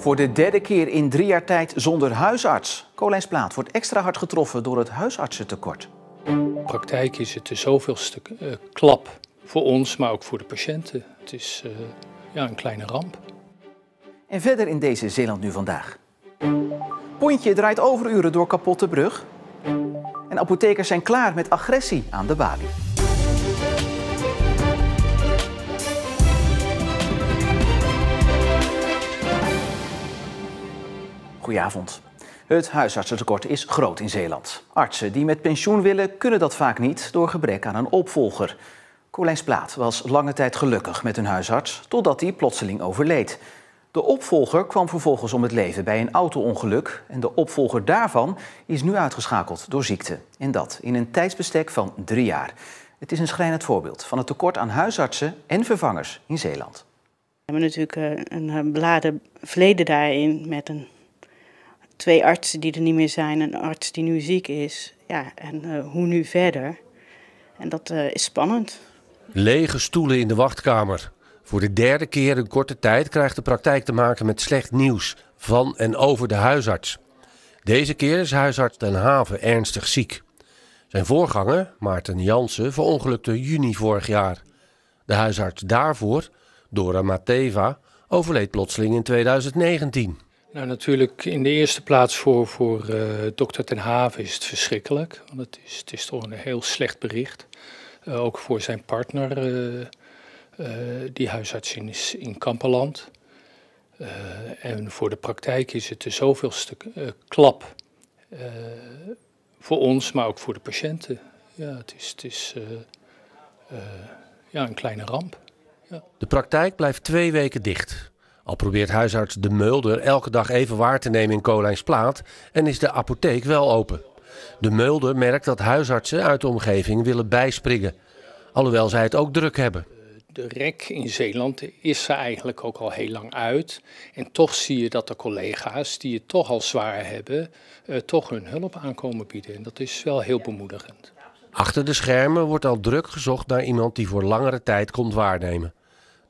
Voor de derde keer in 3 jaar tijd zonder huisarts. Kolijnsplaat wordt extra hard getroffen door het huisartsentekort. In de praktijk is het de zoveelste klap voor ons, maar ook voor de patiënten. Het is een kleine ramp. En verder in deze Zeeland Nu Vandaag. Pontje draait overuren door kapotte brug. En apothekers zijn klaar met agressie aan de balie. Goedenavond. Het huisartsentekort is groot in Zeeland. Artsen die met pensioen willen, kunnen dat vaak niet door gebrek aan een opvolger. Kolijnsplaat was lange tijd gelukkig met hun huisarts, totdat hij plotseling overleed. De opvolger kwam vervolgens om het leven bij een auto-ongeluk en de opvolger daarvan is nu uitgeschakeld door ziekte. En dat in een tijdsbestek van 3 jaar. Het is een schrijnend voorbeeld van het tekort aan huisartsen en vervangers in Zeeland. We hebben natuurlijk een beladen verleden daarin met 2 artsen die er niet meer zijn, een arts die nu ziek is. Ja, en hoe nu verder? En dat is spannend. Lege stoelen in de wachtkamer. Voor de derde keer in korte tijd krijgt de praktijk te maken met slecht nieuws van en over de huisarts. Deze keer is huisarts Den Haven ernstig ziek. Zijn voorganger, Maarten Jansen, verongelukte juni vorig jaar. De huisarts daarvoor, Dora Mateva, overleed plotseling in 2019. Nou, natuurlijk in de eerste plaats voor dokter Den Haven is het verschrikkelijk. Want het is toch een heel slecht bericht. Ook voor zijn partner, die huisarts in Kamperland. En voor de praktijk is het de zoveelste klap voor ons, maar ook voor de patiënten. Ja, het is een kleine ramp. Ja. De praktijk blijft 2 weken dicht. Al probeert huisarts De Mulder elke dag even waar te nemen in Kolijnsplaat en is de apotheek wel open. De Mulder merkt dat huisartsen uit de omgeving willen bijspringen, alhoewel zij het ook druk hebben. De rek in Zeeland is er eigenlijk ook al heel lang uit. En toch zie je dat de collega's die het toch al zwaar hebben, toch hun hulp aankomen bieden. En dat is wel heel bemoedigend. Achter de schermen wordt al druk gezocht naar iemand die voor langere tijd komt waarnemen.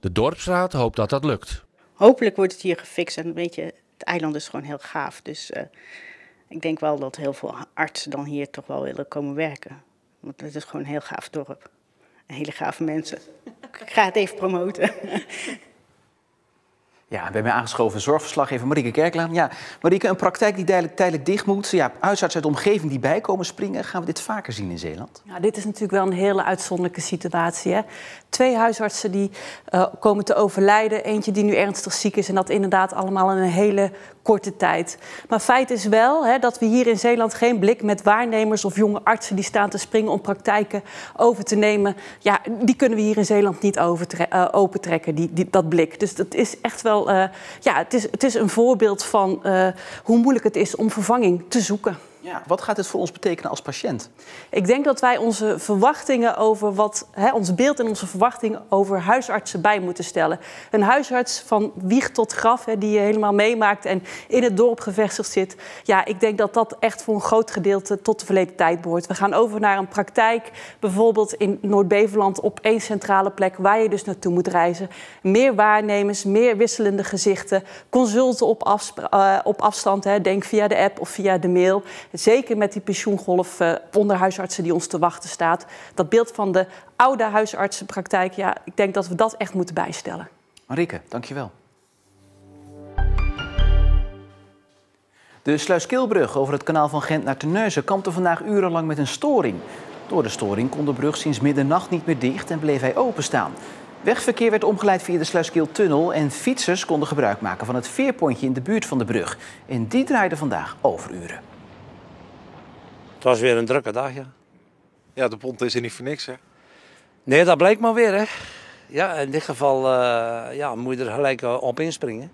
De Dorpsraad hoopt dat dat lukt. Hopelijk wordt het hier gefixt en weet je, het eiland is gewoon heel gaaf. Dus ik denk wel dat heel veel artsen dan hier toch wel willen komen werken. Want het is gewoon een heel gaaf dorp. En hele gave mensen. Ik ga het even promoten. Ja, bij mij aangeschoven zorgverslaggever Marieke Kerklaan. Ja, Marieke, een praktijk die tijdelijk dicht moet. Ja, huisartsen uit de omgeving die bijkomen springen. Gaan we dit vaker zien in Zeeland? Ja, dit is natuurlijk wel een hele uitzonderlijke situatie. Hè? 2 huisartsen die komen te overlijden. Eentje die nu ernstig ziek is. En dat inderdaad allemaal in een hele korte tijd. Maar feit is wel dat we hier in Zeeland geen blik met waarnemers of jonge artsen die staan te springen om praktijken over te nemen. Ja, die kunnen we hier in Zeeland niet opentrekken, dat blik. Dus dat is echt wel, het is een voorbeeld van hoe moeilijk het is om vervanging te zoeken. Ja, wat gaat dit voor ons betekenen als patiënt? Ik denk dat wij onze verwachtingen over ons beeld en onze verwachtingen over huisartsen bij moeten stellen. Een huisarts van wieg tot graf, die je helemaal meemaakt en in het dorp gevestigd zit. Ja, ik denk dat dat echt voor een groot gedeelte tot de verleden tijd behoort. We gaan over naar een praktijk, bijvoorbeeld in Noord-Beveland op 1 centrale plek waar je dus naartoe moet reizen. Meer waarnemers, meer wisselende gezichten, consulten op afstand, denk via de app of via de mail. Zeker met die pensioengolf onder huisartsen die ons te wachten staat. Dat beeld van de oude huisartsenpraktijk, ja, ik denk dat we dat echt moeten bijstellen. Marieke, dankjewel. De Sluiskilbrug over het kanaal van Gent naar Terneuzen kampte vandaag urenlang met een storing. Door de storing kon de brug sinds middernacht niet meer dicht en bleef hij openstaan. Wegverkeer werd omgeleid via de Sluiskiltunnel en fietsers konden gebruik maken van het veerpontje in de buurt van de brug. En die draaide vandaag overuren. Het was weer een drukke dag, ja. Ja, de pont is er niet voor niks, hè? Nee, dat blijkt maar weer, hè. Ja, in dit geval moet je er gelijk op inspringen.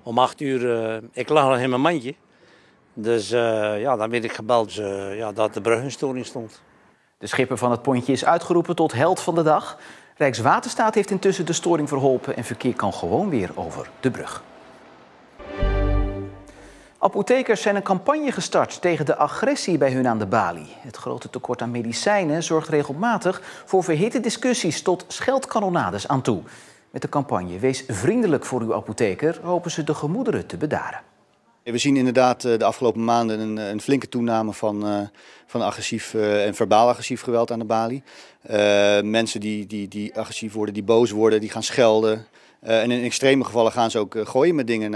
Om 8 uur, ik lag nog in mijn mandje. Dus dan werd ik gebeld dat de brug in storing stond. De schipper van het pontje is uitgeroepen tot held van de dag. Rijkswaterstaat heeft intussen de storing verholpen en verkeer kan gewoon weer over de brug. Apothekers zijn een campagne gestart tegen de agressie bij hun aan de balie. Het grote tekort aan medicijnen zorgt regelmatig voor verhitte discussies tot scheldkanonades aan toe. Met Met de campagne Wees vriendelijk voor uw apotheker hopen ze de gemoederen te bedaren. We zien inderdaad de afgelopen maanden een flinke toename van agressief en verbaal agressief geweld aan de balie. Mensen die agressief worden, die boos worden, die gaan schelden. En in extreme gevallen gaan ze ook gooien met dingen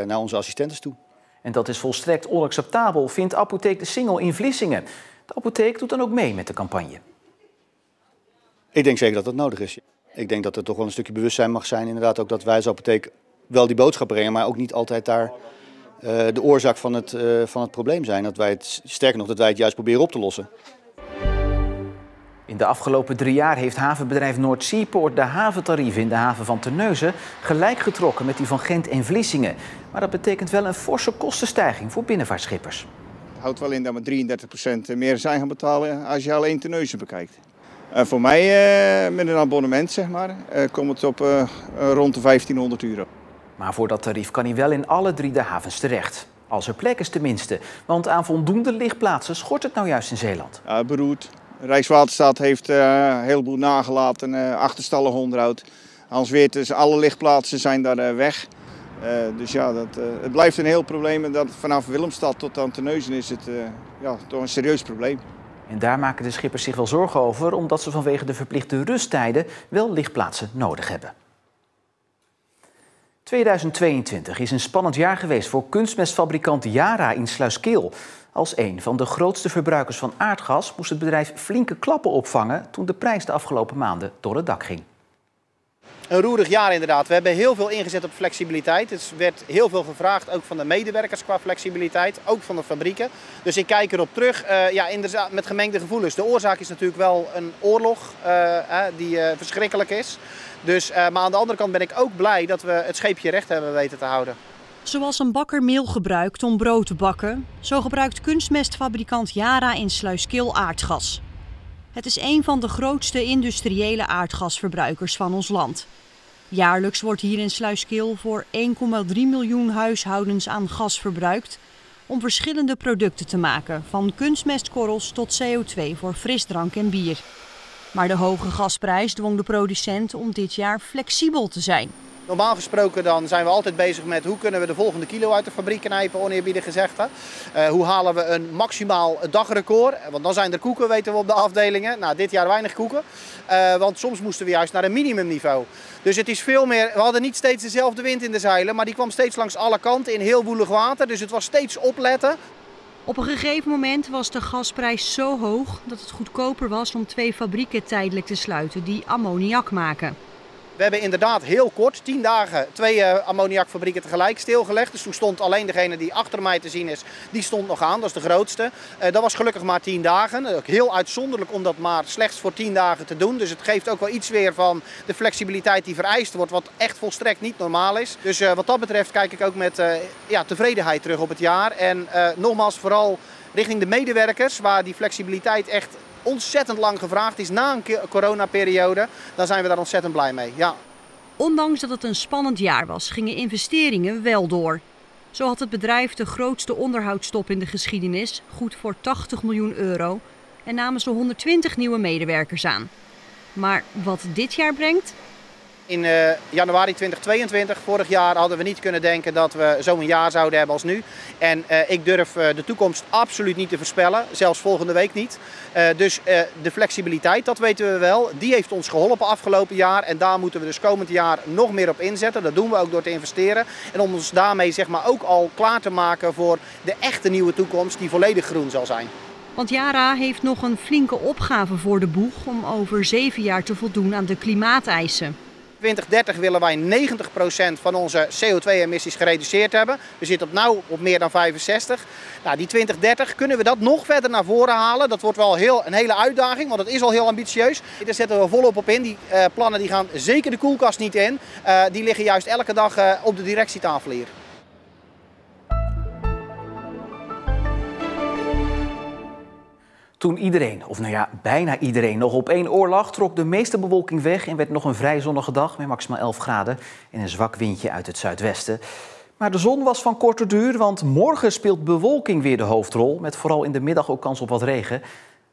naar onze assistentes toe. En dat is volstrekt onacceptabel, vindt apotheek De Singel in Vlissingen. De apotheek doet dan ook mee met de campagne. Ik denk zeker dat dat nodig is. Ik denk dat er toch wel een stukje bewustzijn mag zijn. Inderdaad ook dat wij als apotheek wel die boodschap brengen, maar ook niet altijd daar de oorzaak van het probleem zijn. Dat wij sterker nog, dat wij het juist proberen op te lossen. In de afgelopen 3 jaar heeft havenbedrijf Noord Seaport de haventarieven in de haven van Terneuzen gelijk getrokken met die van Gent en Vlissingen. Maar dat betekent wel een forse kostenstijging voor binnenvaartschippers. Het houdt wel in dat we 33% meer zijn gaan betalen als je alleen Terneuzen bekijkt. Voor mij, met een abonnement zeg maar, komt het op rond de €1500. Maar voor dat tarief kan hij wel in alle 3 de havens terecht. Als er plek is tenminste, want aan voldoende ligplaatsen schort het nou juist in Zeeland. Ja, beroerd. Rijkswaterstaat heeft een heleboel nagelaten, achterstallig onderhoud. Als weet dus alle ligplaatsen zijn daar weg. Dus ja, het blijft een heel probleem. En dat vanaf Willemstad tot aan Terneuzen is het toch een serieus probleem. En daar maken de schippers zich wel zorgen over, omdat ze vanwege de verplichte rusttijden wel ligplaatsen nodig hebben. 2022 is een spannend jaar geweest voor kunstmestfabrikant Yara in Sluiskil. Als een van de grootste verbruikers van aardgas moest het bedrijf flinke klappen opvangen toen de prijs de afgelopen maanden door het dak ging. Een roerig jaar inderdaad. We hebben heel veel ingezet op flexibiliteit. Er werd heel veel gevraagd, ook van de medewerkers qua flexibiliteit, ook van de fabrieken. Dus ik kijk erop terug inderdaad met gemengde gevoelens. De oorzaak is natuurlijk wel een oorlog die verschrikkelijk is. Dus, maar aan de andere kant ben ik ook blij dat we het scheepje recht hebben weten te houden. Zoals een bakker meel gebruikt om brood te bakken, zo gebruikt kunstmestfabrikant Yara in Sluiskil aardgas. Het is een van de grootste industriële aardgasverbruikers van ons land. Jaarlijks wordt hier in Sluiskil voor 1,3 miljoen huishoudens aan gas verbruikt om verschillende producten te maken, van kunstmestkorrels tot CO2 voor frisdrank en bier. Maar de hoge gasprijs dwong de producent om dit jaar flexibel te zijn. Normaal gesproken dan zijn we altijd bezig met hoe kunnen we de volgende kilo uit de fabriek knijpen, oneerbiedig gezegd. Hoe halen we een maximaal dagrecord? Want dan zijn er koeken, weten we op de afdelingen. Nou, dit jaar weinig koeken, want soms moesten we juist naar een minimumniveau. Dus het is veel meer, we hadden niet steeds dezelfde wind in de zeilen, maar die kwam steeds langs alle kanten in heel woelig water. Dus het was steeds opletten. Op een gegeven moment was de gasprijs zo hoog dat het goedkoper was om 2 fabrieken tijdelijk te sluiten die ammoniak maken. We hebben inderdaad heel kort, 10 dagen, 2 ammoniakfabrieken tegelijk stilgelegd. Dus toen stond alleen degene die achter mij te zien is, die stond nog aan. Dat is de grootste. Dat was gelukkig maar 10 dagen. Ook heel uitzonderlijk om dat maar slechts voor 10 dagen te doen. Dus het geeft ook wel iets weer van de flexibiliteit die vereist wordt, wat echt volstrekt niet normaal is. Dus wat dat betreft kijk ik ook met tevredenheid terug op het jaar. En nogmaals vooral richting de medewerkers, waar die flexibiliteit echt ontzettend lang gevraagd is na een coronaperiode, dan zijn we daar ontzettend blij mee. Ja. Ondanks dat het een spannend jaar was, gingen investeringen wel door. Zo had het bedrijf de grootste onderhoudsstop in de geschiedenis, goed voor €80 miljoen, en namen ze 120 nieuwe medewerkers aan. Maar wat dit jaar brengt? In januari 2022, vorig jaar, hadden we niet kunnen denken dat we zo'n jaar zouden hebben als nu. En ik durf de toekomst absoluut niet te voorspellen, zelfs volgende week niet. Dus de flexibiliteit, dat weten we wel, die heeft ons geholpen afgelopen jaar. En daar moeten we dus komend jaar nog meer op inzetten. Dat doen we ook door te investeren. En om ons daarmee zeg maar ook al klaar te maken voor de echte nieuwe toekomst die volledig groen zal zijn. Want Yara heeft nog een flinke opgave voor de boeg om over 7 jaar te voldoen aan de klimaateisen. 2030 willen wij 90% van onze CO2-emissies gereduceerd hebben. We zitten op meer dan 65. Nou, die 2030, kunnen we dat nog verder naar voren halen? Dat wordt wel een hele uitdaging, want het is al heel ambitieus. Daar zetten we volop op in. Die plannen die gaan zeker de koelkast niet in. Die liggen juist elke dag op de directietafel hier. Toen iedereen, of bijna iedereen, nog op 1 oor lag, trok de meeste bewolking weg en werd nog een vrij zonnige dag met maximaal 11 graden en een zwak windje uit het zuidwesten. Maar de zon was van korte duur, want morgen speelt bewolking weer de hoofdrol, met vooral in de middag ook kans op wat regen.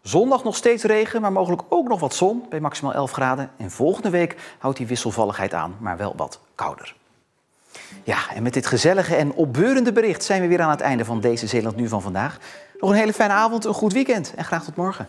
Zondag nog steeds regen, maar mogelijk ook nog wat zon bij maximaal 11 graden. En volgende week houdt die wisselvalligheid aan, maar wel wat kouder. Ja, en met dit gezellige en opbeurende bericht zijn we weer aan het einde van deze Zeeland Nu van vandaag. Nog een hele fijne avond, een goed weekend en graag tot morgen.